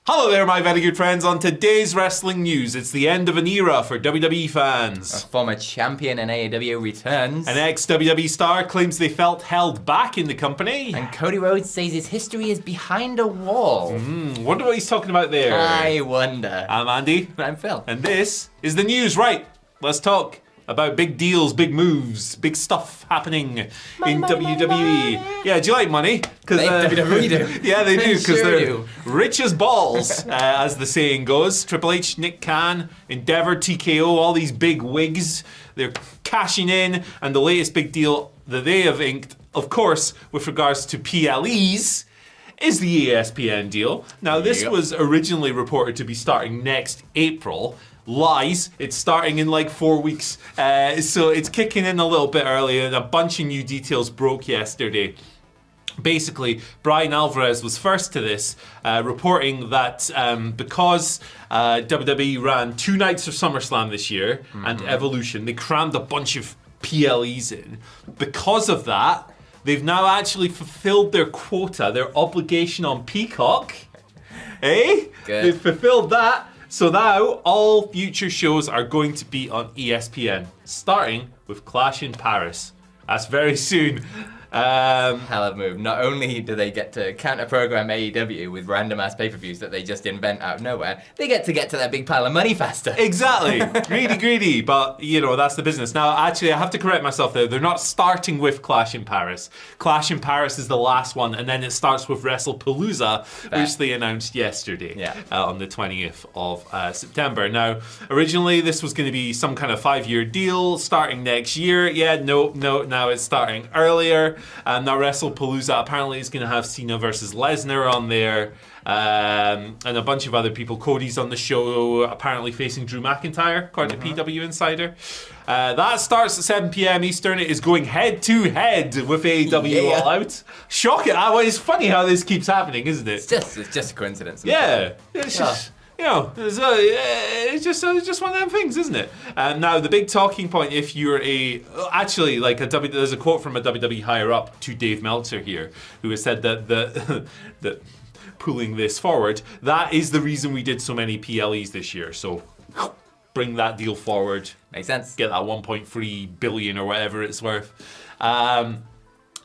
Hello there, my very good friends. On today's wrestling news, it's the end of an era for WWE fans. A former champion in AEW returns. An ex-WWE star claims they felt held back in the company. And Cody Rhodes says his history is behind a wall. Wonder what he's talking about there. I wonder. I'm Andy. I'm Phil. And this is the news. Right, let's talk about big deals, big moves, big stuff happening in WWE. Yeah, do you like money? WWE do. Yeah, they do, because Sure they're do. rich as balls, as the saying goes. Triple H, Nick Khan, Endeavor, TKO, all these big wigs, they're cashing in, and the latest big deal that they have inked, of course, with regards to PLEs, is the ESPN deal. Now, this was originally reported to be starting next April. Lies. It's starting in like 4 weeks. So it's kicking in a little bit earlier, and a bunch of new details broke yesterday. Basically, Brian Alvarez was first to this, reporting that because WWE ran 2 nights of SummerSlam this year and Evolution, they crammed a bunch of PLEs in. Because of that, they've now actually fulfilled their quota, their obligation on Peacock. Good. They've fulfilled that. So now, all future shows are going to be on ESPN, starting with Clash in Paris. That's very soon. Hell of a move. Not only do they get to counter-program AEW with random-ass pay-per-views that they just invent out of nowhere, they get to their big pile of money faster. Exactly. Greedy, but, that's the business. Now, actually, I have to correct myself there. They're not starting with Clash in Paris. Clash in Paris is the last one, and then it starts with WrestlePalooza, which they announced yesterday on the 20th of September. Now, originally, this was going to be some kind of 5-year deal starting next year. No, now it's starting earlier. Now WrestlePalooza apparently is going to have Cena versus Lesnar on there, and a bunch of other people. Cody's on the show, apparently facing Drew McIntyre, according to PW Insider. That starts at 7 p.m. Eastern. It is going head-to-head with AEW All Out. Shocking. It's funny how this keeps happening, isn't it? It's just a coincidence. It's just... it's just one of them things, isn't it? Now, the big talking point, if you're there's a quote from a WWE higher up to Dave Meltzer here, who has said that pulling this forward, that is the reason we did so many PLEs this year. So bring that deal forward. Makes sense. Get that 1.3 billion or whatever it's worth.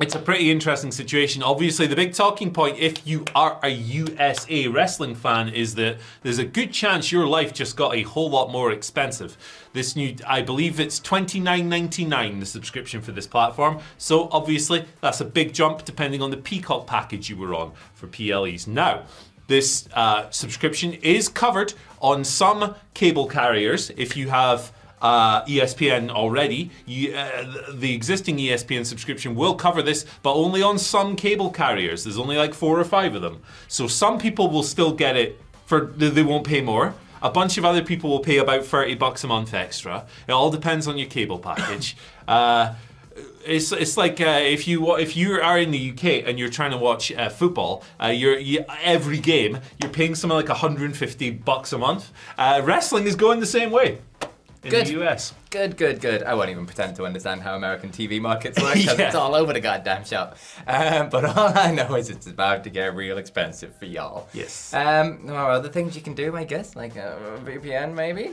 It's a pretty interesting situation. Obviously, the big talking point, if you are a USA wrestling fan, is that there's a good chance your life just got a whole lot more expensive. This new, I believe it's $29.99, the subscription for this platform. So obviously, that's a big jump depending on the Peacock package you were on for PLEs. Now, this subscription is covered on some cable carriers. If you have ESPN already, the existing ESPN subscription will cover this, but only on some cable carriers. There's only like 4 or 5 of them. So some people will still get it they won't pay more. A bunch of other people will pay about $30 a month extra. It all depends on your cable package. It's like if you are in the UK and you're trying to watch football, every game you're paying something like $150 a month. Wrestling is going the same way. In the US. Good. I won't even pretend to understand how American TV markets work, because it's all over the goddamn shop. But all I know is it's about to get real expensive for y'all. Yes. There are other things you can do, I guess, like VPN maybe.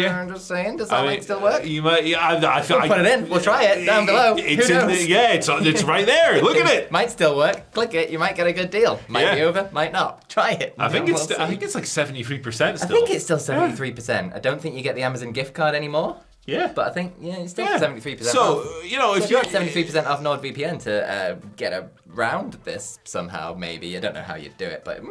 I'm just saying. Does that still work? You might. We'll put it in. We'll try it down below. It's Who knows? it's right there. Look at it. Might still work. Click it. You might get a good deal. Might be over. Might not. Try it. I think it's like 73% still. I think it's still 73%. I don't think you get the Amazon gift card anymore. Yeah. But I think, it's still 73% so, off. If you're at 73% off NordVPN to get around this somehow, maybe. I don't know how you'd do it, but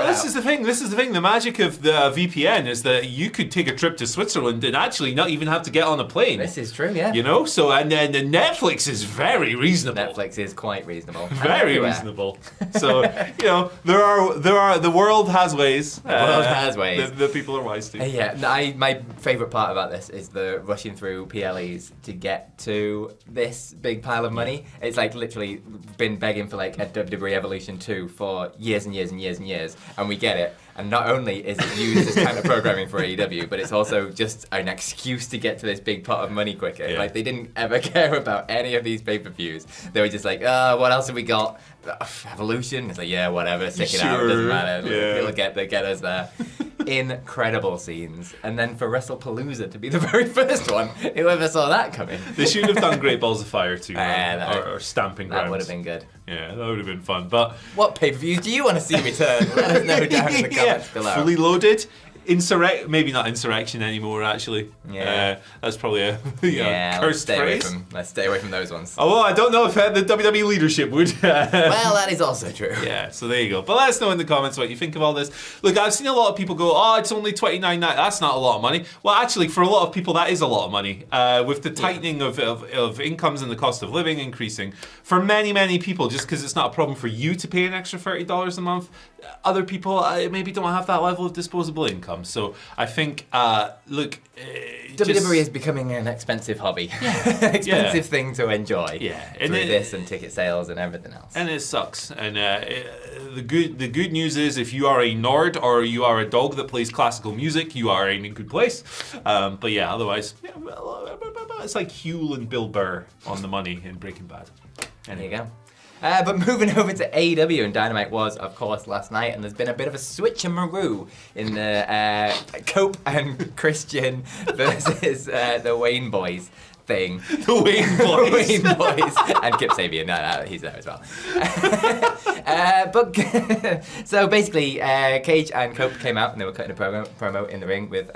this is the thing. The magic of the VPN is that you could take a trip to Switzerland and actually not even have to get on a plane. This is true, yeah. So, and then Netflix is very reasonable. Netflix is quite reasonable. Very reasonable. So, the world has ways. The world has ways. The people are wise too. My favourite part about this is the rushing through PLEs to get to this big pile of money. It's like literally been been begging for like a WWE Evolution 2 for years and years and years and years, and we get it. And not only is it used as kind of programming for AEW, but it's also just an excuse to get to this big pot of money quicker. Yeah. Like, they didn't ever care about any of these pay-per-views. They were just like, what else have we got? Evolution? It's like, yeah, whatever, stick it out, it doesn't matter. Yeah. It'll get us there. Incredible scenes. And then for WrestlePalooza to be the very first one, whoever saw that coming? They should have done Great Balls of Fire too, That or Stamping Grounds. That would have been good. Yeah, that would have been fun. But what pay-per-views do you want to see return? Let us know down in the comments below. Fully loaded. Maybe not insurrection anymore. Actually, that's probably a cursed phrase. Let's stay away from those ones. Oh, well, I don't know if the WWE leadership would. Well, that is also true. Yeah, so there you go. But let us know in the comments what you think of all this. Look, I've seen a lot of people go, "Oh, it's only $29.99. That's not a lot of money." Well, actually, for a lot of people, that is a lot of money. With the tightening of incomes and the cost of living increasing, for many, many people, just because it's not a problem for you to pay an extra $30 a month, other people maybe don't have that level of disposable income. So I think, look, WWE is becoming an expensive hobby, expensive thing to enjoy. Yeah, through this and ticket sales and everything else. And it sucks. And the good news is, if you are a nerd or you are a dog that plays classical music, you are in a good place. But yeah, otherwise, it's like Huel and Bill Burr on the money in Breaking Bad. There you go. But moving over to AEW, and Dynamite was, of course, last night, and there's been a bit of a switcheroo in the Cope and Christian versus the Wayne Boys thing. The Wayne Boys. The Wayne Boys. And Kip Sabian, no, he's there as well. So basically, Cage and Cope came out and they were cutting a promo in the ring with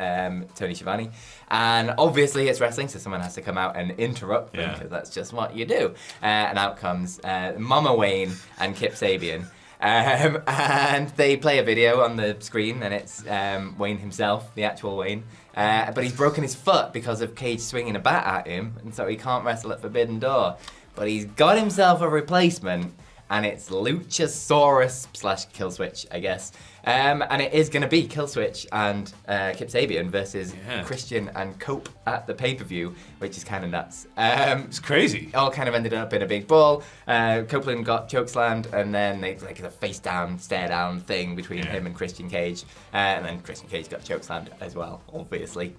Tony Schiavone. And obviously it's wrestling, so someone has to come out and interrupt them, because that's just what you do. And out comes Mama Wayne and Kip Sabian. And they play a video on the screen, and it's Wayne himself, the actual Wayne. But he's broken his foot because of Cage swinging a bat at him, and so he can't wrestle at Forbidden Door. But he's got himself a replacement, and it's Luchasaurus / Killswitch, I guess. And it is going to be Killswitch and Kip Sabian versus Christian and Cope at the pay-per-view, which is kind of nuts. It's crazy. It all kind of ended up in a big brawl. Copeland got chokeslammed, and then they like a face-down, stare-down thing between him and Christian Cage. And then Christian Cage got chokeslammed as well, obviously.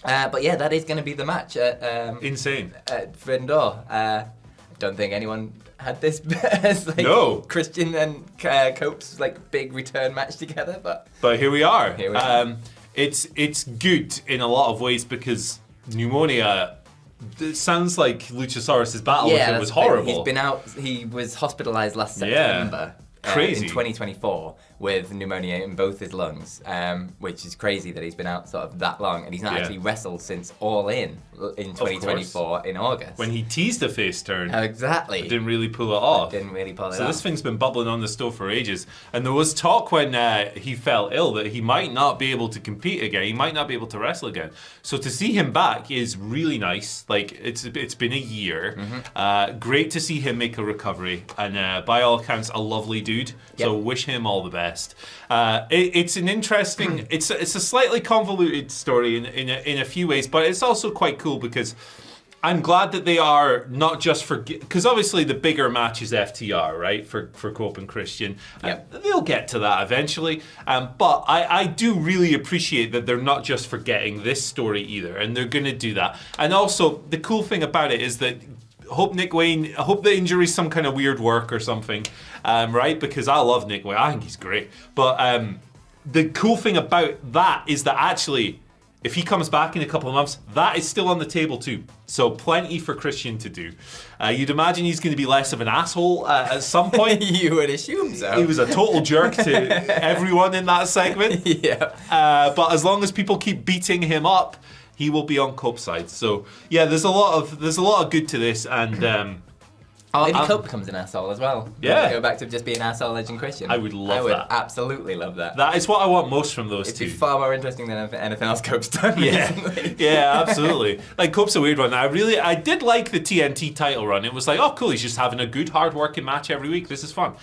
But yeah, that is going to be the match at Insane. At Forbidden Door. I don't think anyone had this as Christian and Cope's like big return match together, but here we are. Here we are. It's good in a lot of ways, because pneumonia. It sounds like Luchasaurus' battle with it was horrible. He's been out. He was hospitalized last September. Crazy. In 2024 with pneumonia in both his lungs, which is crazy that he's been out sort of that long, and he's not actually wrestled since All In 2024 in August. When he teased a face turn. Exactly. Didn't really pull it off. So this thing's been bubbling on the stove for ages. And there was talk when he fell ill that he might not be able to compete again. He might not be able to wrestle again. So to see him back is really nice. Like, it's been a year. Mm-hmm. Great to see him make a recovery. And by all accounts, a lovely dude. So wish him all the best. It's an interesting, it's a slightly convoluted story in a few ways, but it's also quite cool, because I'm glad that they are not just because obviously the bigger match is FTR, right, for Cope and Christian. They'll get to that eventually, but I do really appreciate that they're not just forgetting this story either, and they're going to do that. And also, the cool thing about it is that I hope the injury's some kind of weird work or something, right? Because I love Nick Wayne. I think he's great. But the cool thing about that is that actually, if he comes back in a couple of months, that is still on the table too. So plenty for Christian to do. You'd imagine he's going to be less of an asshole at some point. You would assume so. He was a total jerk to everyone in that segment. But as long as people keep beating him up, he will be on Cope's side. So yeah, there's a lot of good to this, and maybe Cope becomes an asshole as well. Yeah, go back to just being asshole Legend Christian. I would love that. I would absolutely love that. That is what I want most from those two. It'd be far more interesting than anything else Cope's done recently. Yeah, absolutely. Like, Cope's a weird one. I did like the TNT title run. It was like, oh cool, he's just having a good hard working match every week. This is fun.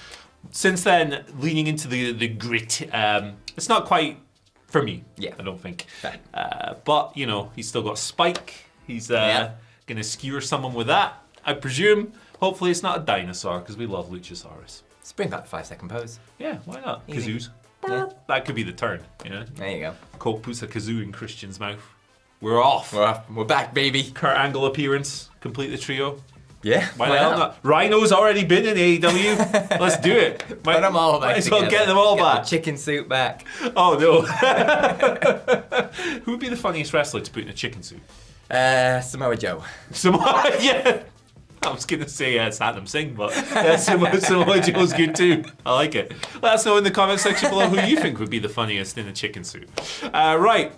Since then, leaning into the grit, it's not quite for me, I don't think. But, you know, he's still got Spike. He's going to skewer someone with that, I presume. Hopefully it's not a dinosaur, because we love Luchasaurus. Let's bring back the 5-second pose. Yeah, why not? Easy. Kazoos. Yeah. That could be the turn, you know? There you go. Colt puts a kazoo in Christian's mouth. We're off. We're back, baby. Kurt Angle appearance. Complete the trio. Yeah. Why the hell not? Rhino's already been in AEW. Let's do it. Put them all back Might as well together. get them all Get back. the chicken suit back. Oh, no. Who would be the funniest wrestler to put in a chicken suit? Samoa Joe. Yeah. I was going to say Satnam Singh, but Samoa Joe's good too. I like it. Let us know in the comment section below who you think would be the funniest in a chicken suit. Right.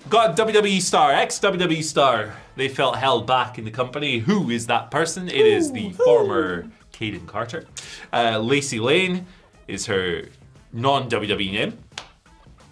Got a WWE star, ex-WWE star. They felt held back in the company. Who is that person? It is the former Kaden Carter. Lacey Lane is her non-WWE name.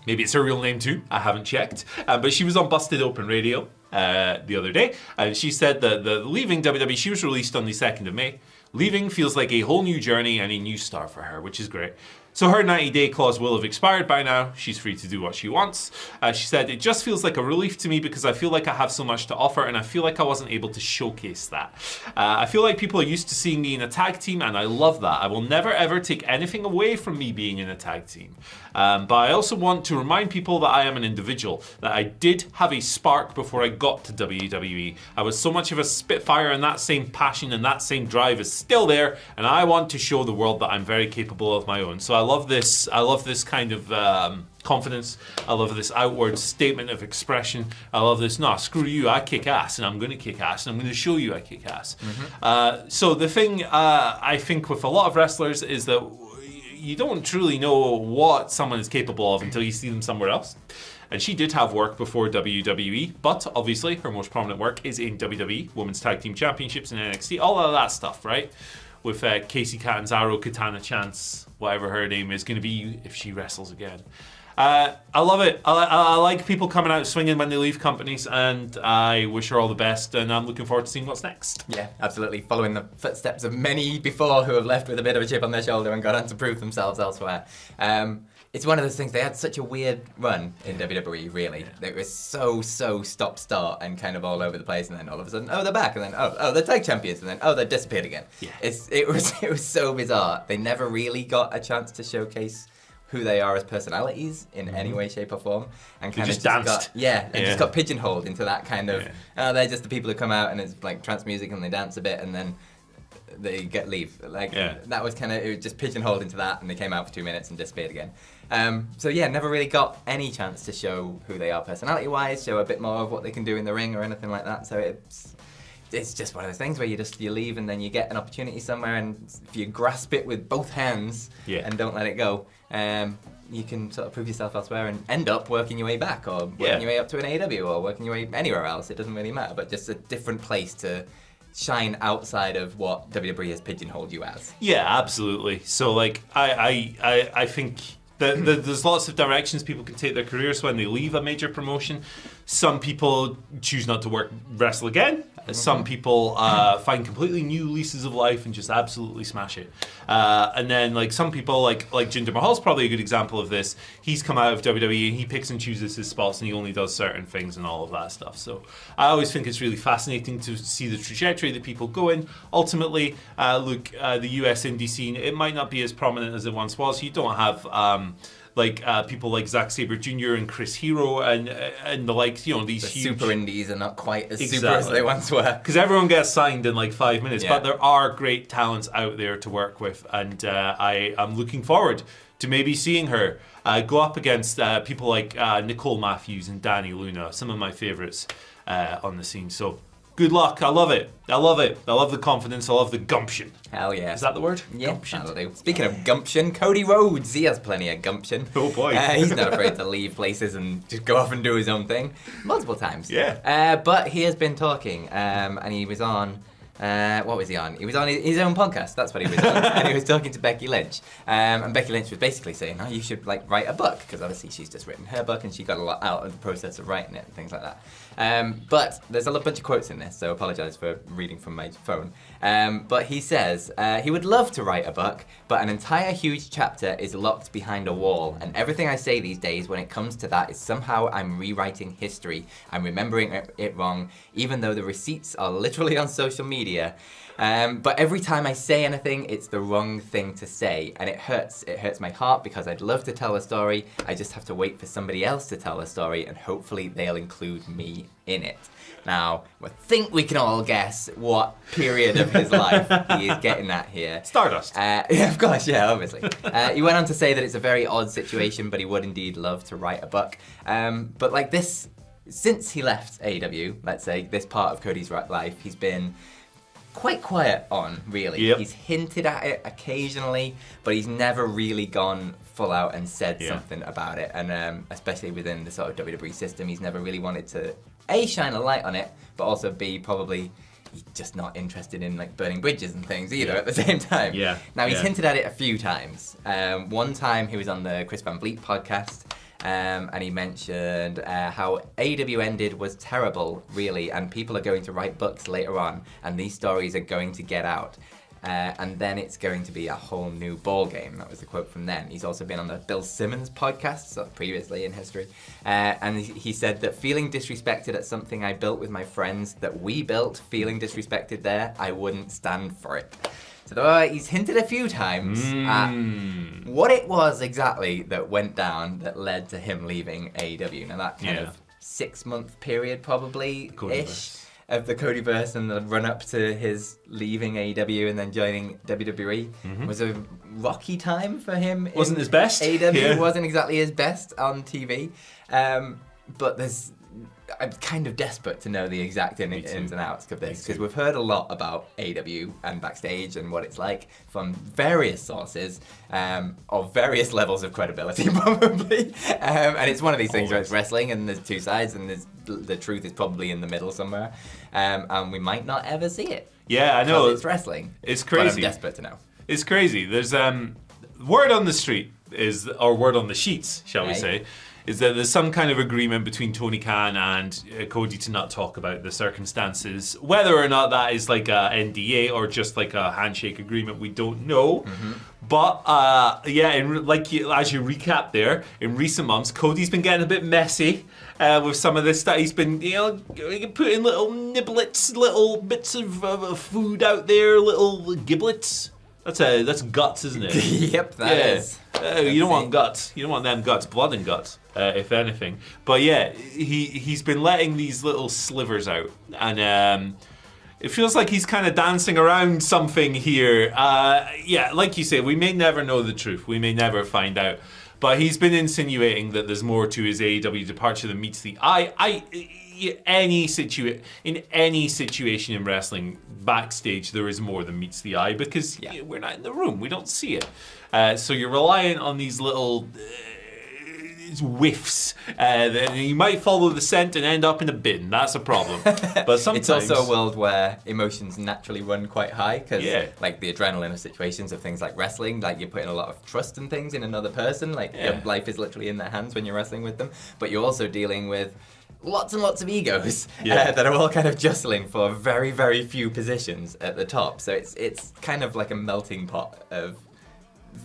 Maybe it's her real name too. I haven't checked. But she was on Busted Open Radio the other day. And she said that leaving WWE, she was released on the 2nd of May. Leaving feels like a whole new journey and a new start for her, which is great. So her 90-day clause will have expired by now. She's free to do what she wants. She said, it just feels like a relief to me because I feel like I have so much to offer and I feel like I wasn't able to showcase that. I feel like people are used to seeing me in a tag team and I love that. I will never ever take anything away from me being in a tag team. But I also want to remind people that I am an individual, that I did have a spark before I got to WWE. I was so much of a spitfire and that same passion and that same drive is still there and I want to show the world that I'm very capable of my own. So I love this kind of confidence. I love this outward statement of expression. I love this, nah, screw you, I kick ass and I'm going to kick ass and I'm going to show you I kick ass. Mm-hmm. So the thing I think with a lot of wrestlers is that you don't truly know what someone is capable of until you see them somewhere else. And she did have work before WWE, but obviously her most prominent work is in WWE, Women's Tag Team Championships and NXT, all of that stuff, right? With Casey Catanzaro, Katana Chance, whatever her name is going to be if she wrestles again. I love it. I like people coming out swinging when they leave companies, and I wish her all the best, and I'm looking forward to seeing what's next. Yeah, absolutely. Following the footsteps of many before who have left with a bit of a chip on their shoulder and gone on to prove themselves elsewhere. It's one of those things, they had such a weird run in WWE, really. It was so stop-start and kind of all over the place, and then all of a sudden, oh, they're back, and then, oh, they're tag champions, and then, oh, they disappeared again. Yeah. It was so bizarre. They never really got a chance to showcase who they are as personalities in any way, shape, or form, and kind just of danced. just got pigeonholed into that kind of. Oh, they're just the people who come out and it's like trance music and they dance a bit and then they leave. That was kind of, it was just pigeonholed into that, and they came out for 2 minutes and disappeared again. So yeah, never really got any chance to show who they are personality-wise, show a bit more of what they can do in the ring or anything like that. So it's just one of those things where you leave and then you get an opportunity somewhere, and if you grasp it with both hands and don't let it go, you can sort of prove yourself elsewhere and end up working your way back, or working your way up to an AEW, or working your way anywhere else. It doesn't really matter, but just a different place to shine outside of what WWE has pigeonholed you as. Yeah, absolutely. So like I think there's lots of directions people can take their careers when they leave a major promotion. Some people choose not to wrestle again. Some people find completely new leases of life and just absolutely smash it. And then like some people, like Jinder Mahal's probably a good example of this. He's come out of WWE and he picks and chooses his spots and he only does certain things and all of that stuff. So I always think it's really fascinating to see the trajectory that people go in. Ultimately, the US indie scene, it might not be as prominent as it once was. You don't have people like Zack Sabre Jr. and Chris Hero and the likes, these huge super indies are not quite as super as they once were. Because everyone gets signed in like 5 minutes, Yeah. but there are great talents out there to work with, and I'm looking forward to maybe seeing her go up against people like Nicole Matthews and Dani Luna, some of my favorites on the scene. So good luck. I love it. I love the confidence. I love the gumption. Hell yeah. Is that the word? Yeah, Gumption. that'll do. Speaking of gumption, Cody Rhodes, he has plenty of gumption. Oh boy. He's not afraid to leave places and just go off and do his own thing. Multiple times. Yeah. But he has been talking, and he was on... what was he on? He was on his own podcast. That's what he was on. And he was talking to Becky Lynch. And Becky Lynch was basically saying, you should write a book, because obviously she's just written her book and she got a lot out of the process of writing it and things like that. But there's a bunch of quotes in this, so I apologise for reading from my phone. But he says he would love to write a book, but an entire huge chapter is locked behind a wall, and everything I say these days when it comes to that is somehow I'm rewriting history. I'm remembering it wrong, even though the receipts are literally on social media. media. But every time I say anything, it's the wrong thing to say, and it hurts. It hurts my heart because I'd love to tell a story. I just have to wait for somebody else to tell a story, and hopefully they'll include me in it. Now, I think we can all guess what period of his life he is getting at here. Stardust. Yeah, of course, yeah, obviously. He went on to say that it's a very odd situation, but he would indeed love to write a book. But like this, since he left AEW, let's say, this part of Cody's life, he's been quite quiet on, really. Yep. He's hinted at it occasionally, but he's never really gone full out and said something about it. And especially within the sort of WWE system, he's never really wanted to, A, shine a light on it, but also B, probably he's just not interested in like burning bridges and things either at the same time. Yeah. Now, he's hinted at it a few times. One time he was on the Chris Van Vliet podcast, and he mentioned how AEW ended was terrible, really, and people are going to write books later on, and these stories are going to get out. And then it's going to be a whole new ball game. That was the quote from then. He's also been on the Bill Simmons podcast, so previously in history. And he said that feeling disrespected at something I built with my friends that we built, feeling disrespected there, I wouldn't stand for it. So he's hinted a few times at what it was exactly that went down that led to him leaving AEW. Now that kind of 6-month period probably-ish of the Codyverse and the run-up to his leaving AEW and then joining WWE was a rocky time for him. Wasn't his best. AEW wasn't exactly his best on TV. But I'm kind of desperate to know the exact ins and outs of this, because we've heard a lot about AEW and backstage and what it's like from various sources of various levels of credibility, probably. And it's one of these things where it's wrestling and there's two sides and the truth is probably in the middle somewhere. And we might not ever see it. Yeah, I know. It's wrestling. It's crazy. But I'm desperate to know. It's crazy. There's word on the street or word on the sheets, shall we say, is that there's some kind of agreement between Tony Khan and Cody to not talk about the circumstances. Whether or not that is like a NDA or just like a handshake agreement, we don't know. But as you recap there, in recent months, Cody's been getting a bit messy with some of this stuff. He's been, putting little niblets, little bits of food out there, little giblets. That's guts, isn't it? Yep, that is. You don't want guts. You don't want them guts. Blood and guts, if anything. But yeah, he's been letting these little slivers out. And it feels like he's kind of dancing around something here. Like you say, we may never know the truth. We may never find out. But he's been insinuating that there's more to his AEW departure than meets the eye. In any situation in wrestling, backstage there is more than meets the eye because we're not in the room, we don't see it. So you're relying on these little whiffs. You might follow the scent and end up in a bin. That's a problem. But sometimes it's also a world where emotions naturally run quite high because, like the adrenaline of situations of things like wrestling, like you're putting a lot of trust and things in another person. Like your life is literally in their hands when you're wrestling with them. But you're also dealing with lots and lots of egos that are all kind of jostling for very, very few positions at the top. So it's kind of like a melting pot of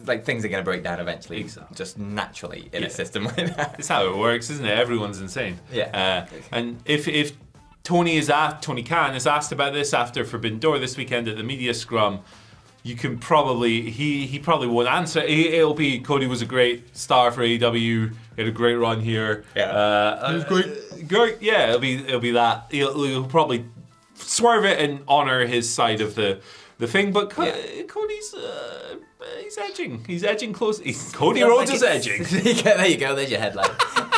like things are going to break down eventually, just naturally in a system like that. It's how it works, isn't it? Everyone's insane. And if Tony Khan is asked about this after Forbidden Door this weekend at the media scrum, you can probably he probably won't answer. It'll be Cody was a great star for AEW. He had a great run here. He was great. Yeah, it'll be that. He'll probably swerve it and honor his side of the thing. But Cody's he's edging. He's edging close. Cody Rhodes is edging. There you go. There's your headline.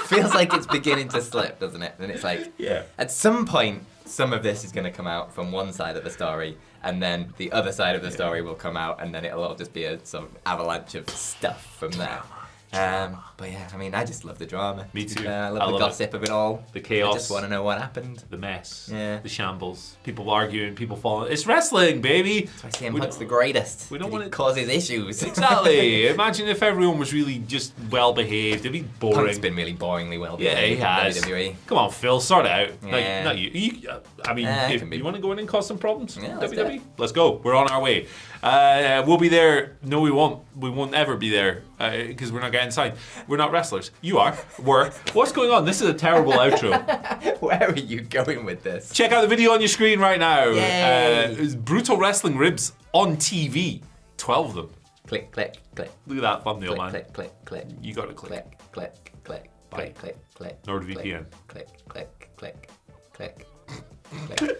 Feels like it's beginning to slip, doesn't it? And it's like at some point, some of this is going to come out from one side of the story, and then the other side of the story will come out, and then it'll all just be a sort of avalanche of stuff from there. But yeah, I mean, I just love the drama. Me too. I love the gossip of it all. The chaos. I just want to know what happened. The mess. Yeah. The shambles. People arguing, people falling. It's wrestling, baby. That's why CM Punk's the greatest. We don't want it causes issues. Exactly. Imagine if everyone was really just well behaved. It'd be boring. Punk's been really boringly well behaved. Yeah, he has. WWE. Come on, Phil, sort it out. Yeah. Not you. I mean, if you want to go in and cause some problems, yeah, WWE, let's go. We're on our way. We'll be there. No, we won't. We won't ever be there because we're not getting signed. We're not wrestlers. You are. We're. What's going on? This is a terrible outro. Where are you going with this? Check out the video on your screen right now. Yay. Brutal Wrestling Ribs on TV. 12 of them. Click, click, click. Look at that thumbnail, Click, man. click, click, click. You got to click. Click, click, click. Bye. Click, click, click. NordVPN. Click, click, click, click, click.